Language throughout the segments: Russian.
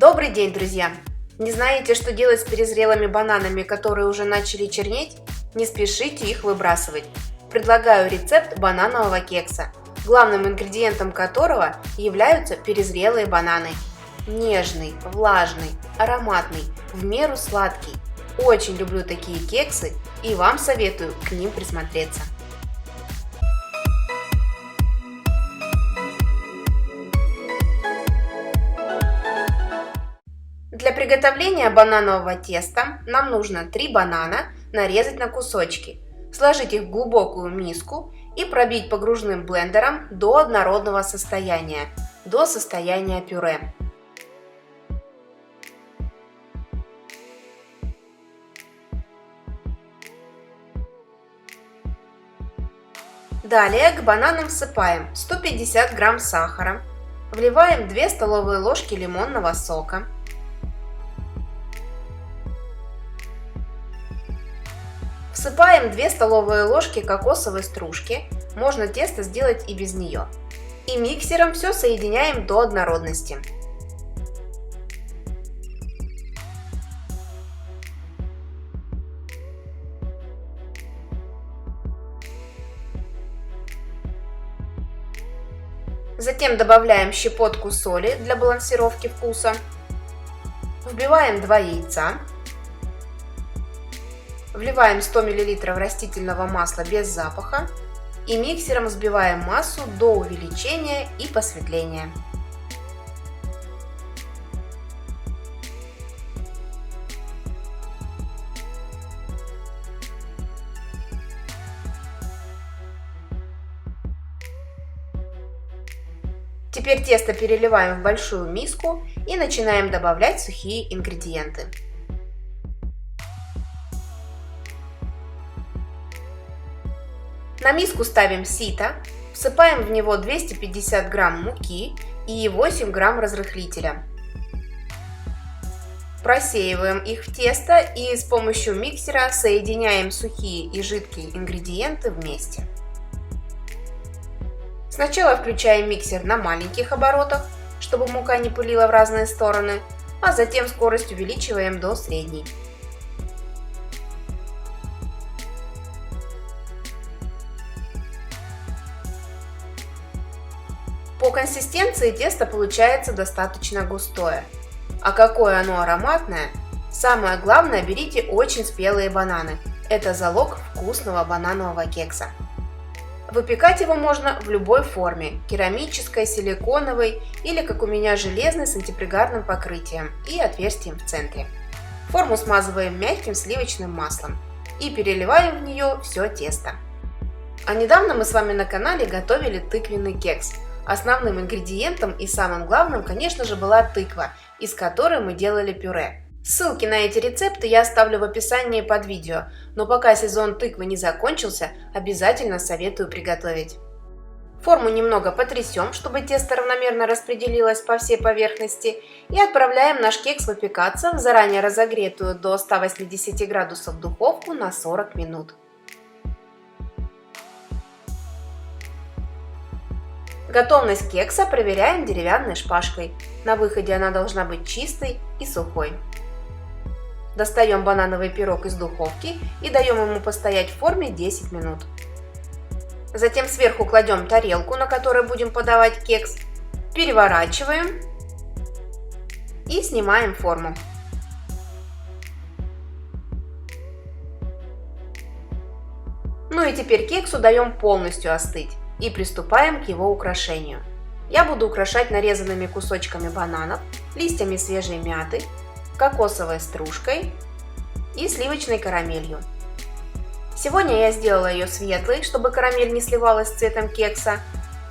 Добрый день, друзья! Не знаете, что делать с перезрелыми бананами, которые уже начали чернеть? Не спешите их выбрасывать. Предлагаю рецепт бананового кекса, главным ингредиентом которого являются перезрелые бананы. Нежный, влажный, ароматный, в меру сладкий. Очень люблю такие кексы и вам советую к ним присмотреться. Для приготовления бананового теста нам нужно 3 банана нарезать на кусочки, сложить их в глубокую миску и пробить погружным блендером до однородного состояния, до состояния пюре. Далее к бананам всыпаем 150 грамм сахара, вливаем 2 столовые ложки лимонного сока, всыпаем 2 столовые ложки кокосовой стружки, можно тесто сделать и без нее. И миксером все соединяем до однородности. Затем добавляем щепотку соли для балансировки вкуса. Вбиваем 2 яйца. Вливаем 100 мл растительного масла без запаха и миксером взбиваем массу до увеличения и посветления. Теперь тесто переливаем в большую миску и начинаем добавлять сухие ингредиенты. На миску ставим сито, всыпаем в него 250 грамм муки и 8 грамм разрыхлителя. Просеиваем их в тесто и с помощью миксера соединяем сухие и жидкие ингредиенты вместе. Сначала включаем миксер на маленьких оборотах, чтобы мука не пылила в разные стороны, а затем скорость увеличиваем до средней. По консистенции тесто получается достаточно густое. А какое оно ароматное! Самое главное, берите очень спелые бананы. Это залог вкусного бананового кекса. Выпекать его можно в любой форме – керамической, силиконовой или, как у меня, железной с антипригарным покрытием и отверстием в центре. Форму смазываем мягким сливочным маслом и переливаем в нее все тесто. А недавно мы с вами на канале готовили тыквенный кекс. Основным ингредиентом и самым главным, конечно же, была тыква, из которой мы делали пюре. Ссылки на эти рецепты я оставлю в описании под видео, но пока сезон тыквы не закончился, обязательно советую приготовить. Форму немного потрясем, чтобы тесто равномерно распределилось по всей поверхности, и отправляем наш кекс выпекаться в заранее разогретую до 180 градусов духовку на 40 минут. Готовность кекса проверяем деревянной шпажкой. На выходе она должна быть чистой и сухой. Достаем банановый пирог из духовки и даем ему постоять в форме 10 минут. Затем сверху кладем тарелку, на которой будем подавать кекс, переворачиваем и снимаем форму. Ну и теперь кексу даем полностью остыть и приступаем к его украшению. Я буду украшать нарезанными кусочками бананов, листьями свежей мяты, кокосовой стружкой и сливочной карамелью. Сегодня я сделала ее светлой, чтобы карамель не сливалась с цветом кекса,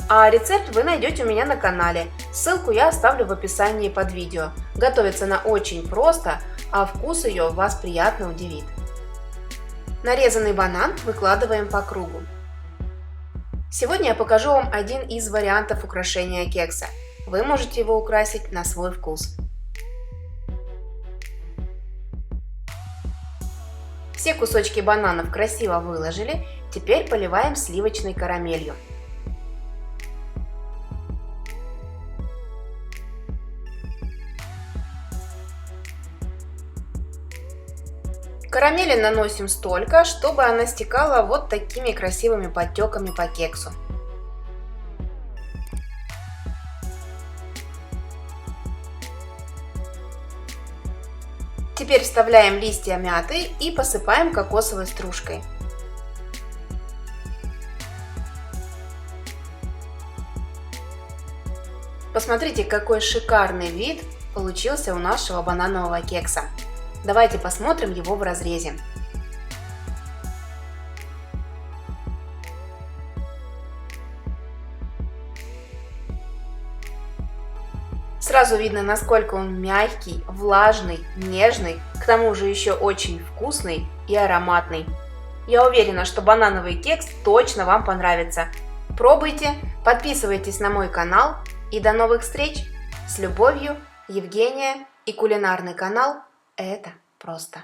а рецепт вы найдете у меня на канале. Ссылку я оставлю в описании под видео. Готовится она очень просто, а вкус ее вас приятно удивит. Нарезанный банан выкладываем по кругу. Сегодня я покажу вам один из вариантов украшения кекса. Вы можете его украсить на свой вкус. Все кусочки бананов красиво выложили, теперь поливаем сливочной карамелью. Карамели наносим столько, чтобы она стекала вот такими красивыми подтеками по кексу. Теперь вставляем листья мяты и посыпаем кокосовой стружкой. Посмотрите, какой шикарный вид получился у нашего бананового кекса. Давайте посмотрим его в разрезе. Сразу видно, насколько он мягкий, влажный, нежный, к тому же еще очень вкусный и ароматный. Я уверена, что банановый кекс точно вам понравится. Пробуйте, подписывайтесь на мой канал и до новых встреч! С любовью, Евгения и кулинарный канал «Это просто».